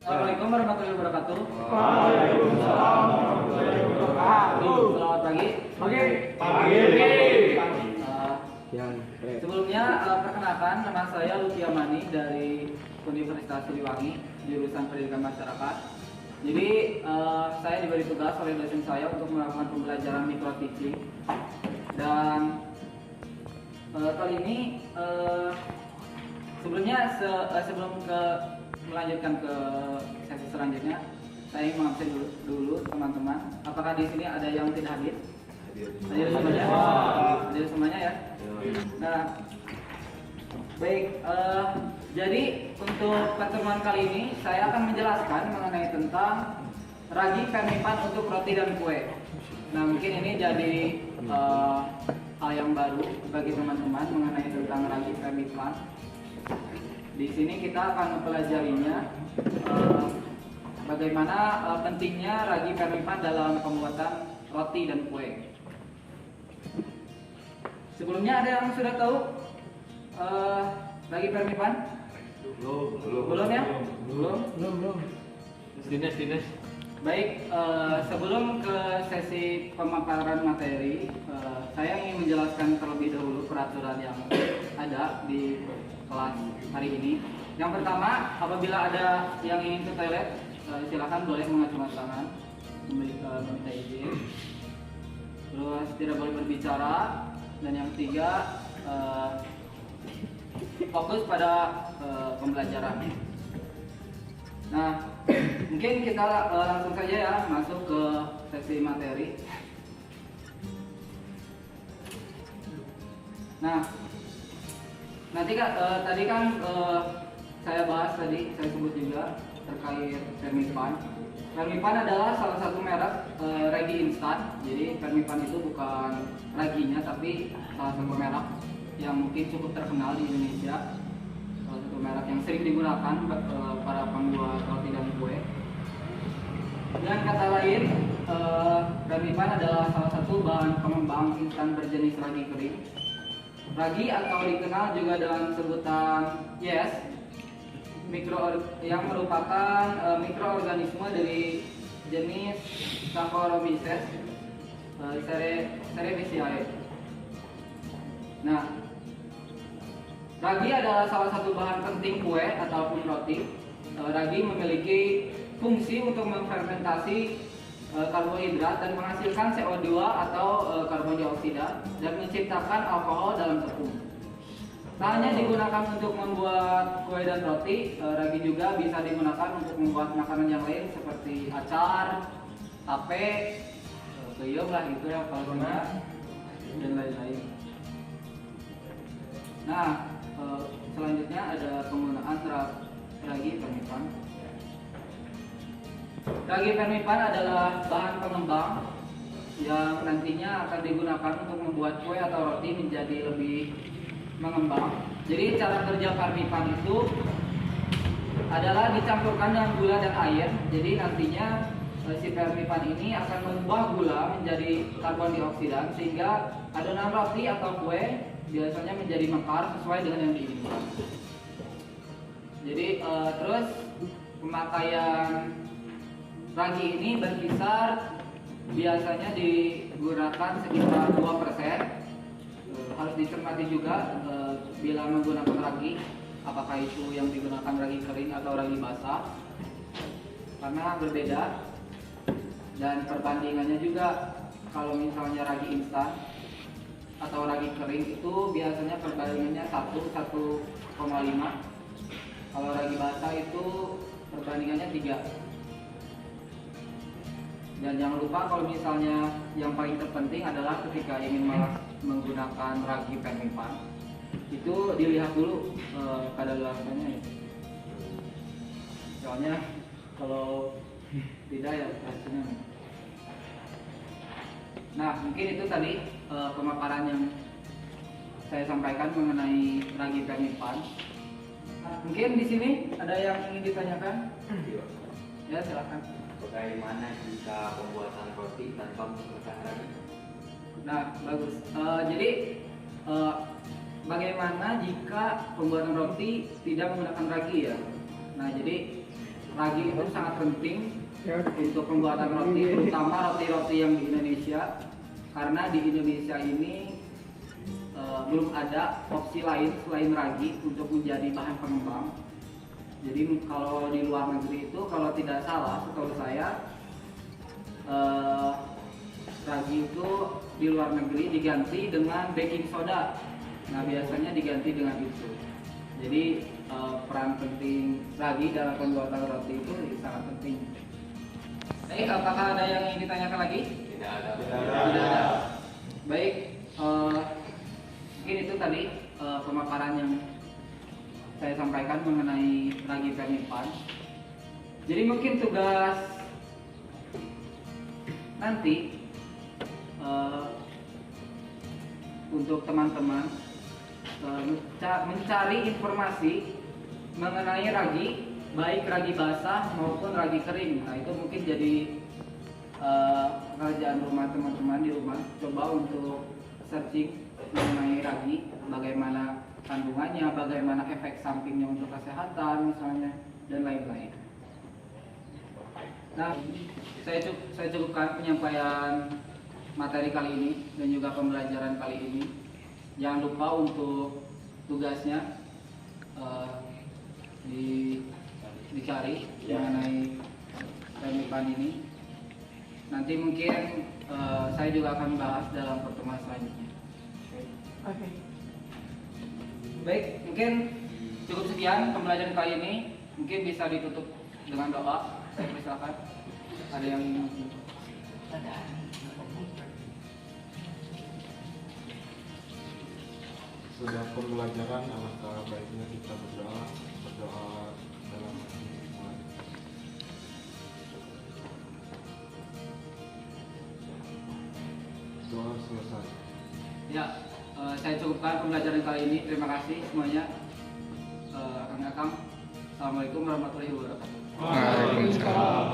Assalamualaikum warahmatullahi wabarakatuh. Waalaikumsalam warahmatullahi wabarakatuh. Selamat pagi. Pagi. Sebelumnya perkenalkan, nama saya Lutfi Amani dari Universitas Siliwangi, jurusan Pendidikan Masyarakat. Jadi saya diberi tugas oleh dosen saya untuk melakukan pembelajaran micro teaching. Dan kali ini sebelum melanjutkan ke sesi selanjutnya, saya ingin mengabsen dulu teman-teman. Apakah di sini ada yang tidak hadir? Hadir semuanya? Hadir semuanya ya. Nah, baik. Jadi untuk pertemuan kali ini saya akan menjelaskan mengenai tentang ragi vermipan untuk roti dan kue. Nah, mungkin ini jadi hal yang baru bagi teman-teman mengenai tentang ragi vermipan. Di sini kita akan mempelajarinya bagaimana pentingnya ragi vermipan dalam pembuatan roti dan kue. Sebelumnya ada yang sudah tahu ragi vermipan? Belum ya? Belum. Dinas. Baik, sebelum ke sesi pemaparan materi, saya ingin menjelaskan terlebih dahulu peraturan yang ada di kelas hari ini. Yang pertama, apabila ada yang ingin ke toilet, silakan boleh mengacungkan tangan, meminta izin. Terus tidak boleh berbicara. Dan yang ketiga, fokus pada pembelajaran. Nah, mungkin kita langsung saja ya masuk ke sesi materi. Nah, tadi kan saya bahas tadi, saya sebut juga terkait vermipan. Vermipan adalah salah satu merek ragi instan. Jadi vermipan itu bukan raginya, tapi salah satu merek yang mungkin cukup terkenal di Indonesia. Salah satu merek yang sering digunakan para pembuat roti dan kue. Dengan kata lain, vermipan adalah salah satu bahan pengembang instan berjenis ragi kering. Ragi atau dikenal juga dengan sebutan yes, yang merupakan mikroorganisme dari jenis Saccharomyces cerevisiae. Nah, ragi adalah salah satu bahan penting kue ataupun roti. Ragi memiliki fungsi untuk memfermentasi karbohidrat dan menghasilkan CO2 atau karbon dioksida dan menciptakan alkohol dalam tepung. Tak hanya digunakan untuk membuat kue dan roti, ragi juga bisa digunakan untuk membuat makanan yang lain seperti acar, tape, peyem lah gitu ya, palguna dan lain-lain. Nah, selanjutnya ada penggunaan ragi vermipan. Ragi vermipan adalah bahan pengembang yang nantinya akan digunakan untuk membuat kue atau roti menjadi lebih mengembang. Jadi cara kerja vermipan itu adalah dicampurkan dengan gula dan air. Jadi nantinya si vermipan ini akan mengubah gula menjadi karbon dioksida sehingga adonan roti atau kue biasanya menjadi mekar sesuai dengan yang diinginkan. Jadi terus pemakaian ragi ini berkisar biasanya digunakan sekitar 2%. Harus dicermati juga bila menggunakan ragi, apakah itu yang digunakan ragi kering atau ragi basah, karena berbeda. Dan perbandingannya juga, kalau misalnya ragi instan atau ragi kering itu biasanya perbandingannya 1,5. Kalau ragi basah itu perbandingannya 3. Dan jangan lupa kalau misalnya yang paling terpenting adalah ketika ingin menggunakan ragi vermipan, itu dilihat dulu kadar-kadarnya ya. Soalnya kalau tidak ya racunnya. Nah, mungkin itu tadi pemaparan yang saya sampaikan mengenai ragi vermipan. Mungkin di sini ada yang ingin ditanyakan? Ya, silakan. Bagaimana jika pembuatan roti tanpa menggunakan ragi? Nah, bagus. Jadi bagaimana jika pembuatan roti tidak menggunakan ragi ya? Nah, jadi ragi itu sangat penting untuk pembuatan roti, terutama roti-roti yang di Indonesia, karena di Indonesia ini belum ada opsi lain selain ragi untuk menjadi bahan pengembang. Jadi kalau di luar negeri itu, kalau tidak salah setahu saya, ragi itu di luar negeri diganti dengan baking soda. Nah, biasanya diganti dengan itu. Jadi peran penting ragi dalam pembuatan roti itu sangat penting. Baik, apakah ada yang ingin ditanyakan lagi? Tidak ada. Tidak ada. Baik, mungkin itu tadi pemaparan yang saya sampaikan mengenai ragi Permipan. Jadi mungkin tugas nanti untuk teman-teman mencari informasi mengenai ragi, baik ragi basah maupun ragi kering. Nah, itu mungkin jadi pekerjaan rumah teman-teman di rumah. Coba untuk searching mengenai ragi, bagaimana kandungannya, bagaimana efek sampingnya untuk kesehatan misalnya, dan lain-lain. Nah, saya cukupkan penyampaian materi kali ini dan juga pembelajaran kali ini. Jangan lupa untuk tugasnya dicari mengenai Permipan ini. Nanti mungkin saya juga akan bahas dalam pertemuan selanjutnya. Oke. Baik, mungkin cukup sekian pembelajaran kali ini. Mungkin bisa ditutup dengan doa. Saya persilakan. Ada yang ingin? Sudah pembelajaran, alangkah baiknya kita berdoa dalam hati. Doa selesai. Ya, saya cukupkan pembelajaran kali ini. Terima kasih semuanya. Kang Akang, Assalamualaikum warahmatullahi wabarakatuh. Waalaikumsalam.